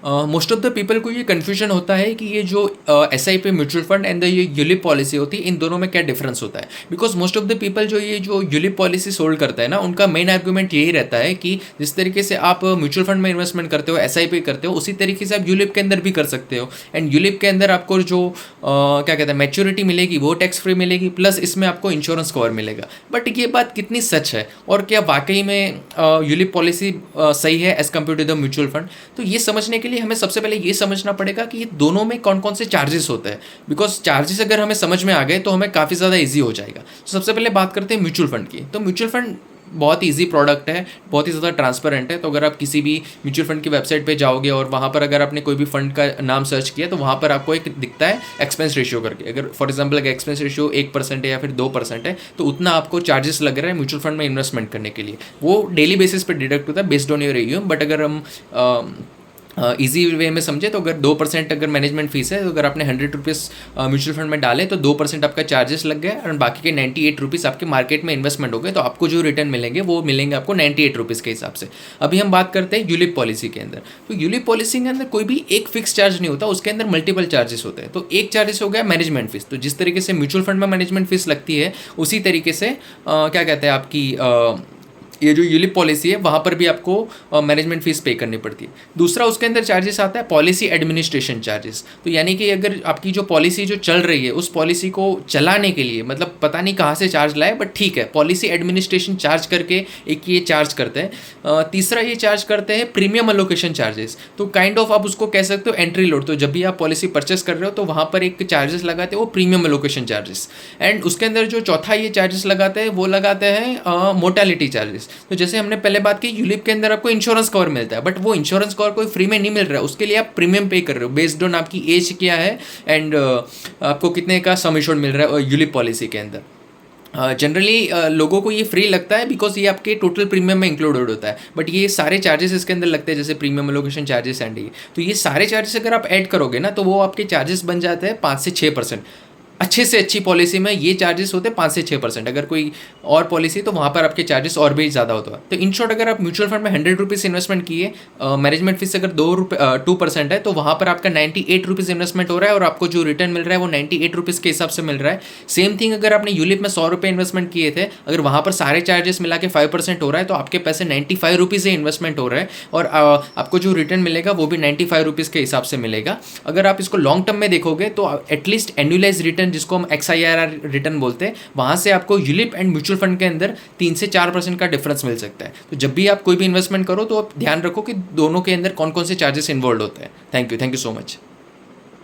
Most of the people को ये confusion होता है कि ये जो S I P mutual fund and ये यूलिप पॉलिसी होती है, इन दोनों में क्या डिफरेंस होता है। Because most of the people जो ये जो यूलिप पॉलिसी सोल्ड करता है ना, उनका मेन आर्गूमेंट यही रहता है कि जिस तरीके से आप म्यूचुअल फंड में इन्वेस्टमेंट करते हो, एस आई पी करते हो, उसी तरीके से आप यूलिप के अंदर भी कर सकते हो। एंड यूलिप के अंदर आपको जो क्या कहते हैं मैच्योरिटी मिलेगी वो टैक्स फ्री मिलेगी, प्लस इसमें आपको इंश्योरेंस कवर मिलेगा। बट ये बात कितनी सच है और क्या वाकई में यूलिप पॉलिसी सही है as compare to the mutual fund, तो ये समझने के लिए हमें सबसे पहले ये समझना पड़ेगा कि ये दोनों में कौन कौन से चार्जेस होते हैं। बिकॉज चार्जेस अगर हमें समझ में आ गए तो हमें काफ़ी ज़्यादा ईजी हो जाएगा। तो सबसे पहले बात करते हैं म्यूचुअल फंड की। तो म्यूचुअल फंड बहुत ईजी प्रोडक्ट है, बहुत ही ज़्यादा ट्रांसपेरेंट है। तो अगर आप किसी भी म्यूचुअल फंड की वेबसाइट पे जाओगे और वहाँ पर अगर आपने कोई भी फंड का नाम सर्च किया तो वहाँ पर आपको एक दिखता है एक्सपेंस रेशियो करके। अगर फॉर एग्जांपल अगर एक्सपेंस रेशियो 1% है या फिर 2% है तो उतना आपको चार्जेस लग रहा है म्यूचुअल फंड में इन्वेस्टमेंट करने के लिए। वो डेली बेसिस पर डिडक्ट होता है based on your AUM. But अगर हम ईजी वे में समझे तो अगर 2% अगर मैनेजमेंट फीस है, तो अगर आपने 100 रुपीज़ म्यूचुअल फंड में डाले तो 2% आपका चार्जेस लग गया और बाकी के 98 रुपीज़ आपके मार्केट में इन्वेस्टमेंट हो गए। तो आपको जो रिटर्न मिलेंगे वो मिलेंगे आपको 98 रुपीज़ के हिसाब से। अभी हम बात करते हैं यूलिप पॉलिसी के अंदर। तो यूलिप पॉलिसी के अंदर कोई भी एक फिक्स चार्ज नहीं होता, उसके अंदर मल्टीपल चार्जेस होते हैं। तो एक चार्जेस हो गया मैनेजमेंट फीस। तो जिस तरीके से म्यूचुअल फंड में मैनेजमेंट फीस लगती है उसी तरीके से क्या कहते हैं आपकी ये जो यूलिप पॉलिसी है वहाँ पर भी आपको मैनेजमेंट फीस पे करनी पड़ती है। दूसरा उसके अंदर चार्जेस आता है पॉलिसी एडमिनिस्ट्रेशन चार्जेस। तो यानी कि अगर आपकी जो पॉलिसी जो चल रही है उस पॉलिसी को चलाने के लिए मतलब पता नहीं कहाँ से चार्ज लाए बट ठीक है, पॉलिसी एडमिनिस्ट्रेशन चार्ज करके एक ये चार्ज करते हैं। तीसरा ये चार्ज करते हैं प्रीमियम अलोकेशन चार्जेस। तो काइंड ऑफ आप उसको कह सकते हो एंट्री लोड। तो जब भी आप पॉलिसी परचेस कर रहे हो तो वहाँ पर एक चार्जेस लगाते हैं वो प्रीमियम अलोकेशन चार्जेस। एंड उसके अंदर जो चौथा ये चार्जेस लगाते हैं वो लगाते हैं मोर्टेलिटी चार्जेस। तो जैसे हमने पहले बात की यूलिप के अंदर आपको इंश्योरेंस कवर मिलता है, बट वो इंश्योरेंस कवर कोई फ्री में नहीं मिल रहा है, उसके लिए आप प्रीमियम पे कर रहे हो बेस्ड ऑन आपकी एज क्या है एंड आपको कितने का सम एश्योर्ड मिल रहा है यूलिप पॉलिसी के अंदर। जनरली लोगों को ये फ्री लगता है बिकॉज ये आपके टोटल प्रीमियम में इंक्लूडेड होता है। बट ये सारे चार्जेस इसके अंदर लगते हैं जैसे प्रीमियम एलोकेशन चार्जेस एंड ये, तो ये सारे चार्जेस अगर आप ऐड करोगे ना तो वो आपके चार्जेस बन जाते हैं 5 से 6%। अच्छे से अच्छी पॉलिसी में ये चार्जेस होते हैं 5 से 6%। अगर कोई और पॉलिसी तो वहाँ पर आपके चार्जेस और भी ज़्यादा होता है। तो इन शॉर्ट अगर आप म्यूचुअल फंड में 100 रुपीज़ इन्वेस्टमेंट किए, मैनेजमेंट फीस अगर 2% है तो वहाँ पर आपका 98 रुपीज़ इन्वेस्टमेंट हो रहा है और आपको जो रिटर्न मिल रहा है वो 98 रुपीज़ के हिसाब से मिल रहा है। सेम थिंग अगर आपने यूलिप में 100 रुपये इन्वेस्टमेंट किए थे, अगर वहाँ पर सारे चार्जेस मिला के 5% हो रहा है तो आपके पैसे 95 रुपीज़ से इन्वेस्टमेंट हो रहा है और आपको जो रिटर्न मिलेगा वो भी 95 रुपीज़ के हिसाब से मिलेगा। अगर आप इसको लॉन्ग टर्म में देखोगे तो एटलीस्ट एनुअलाइज रिटर्न जिसको हम XIRR रिटर्न बोलते हैं, वहाँ से आपको यूलिप एंड म्यूचुअल फंड के अंदर 3 से 4% का डिफरेंस मिल सकता है। तो जब भी आप कोई भी इन्वेस्टमेंट करो तो आप ध्यान रखो कि दोनों के अंदर कौन कौन से चार्जेस इन्वॉल्व होते हैं। Thank you so much.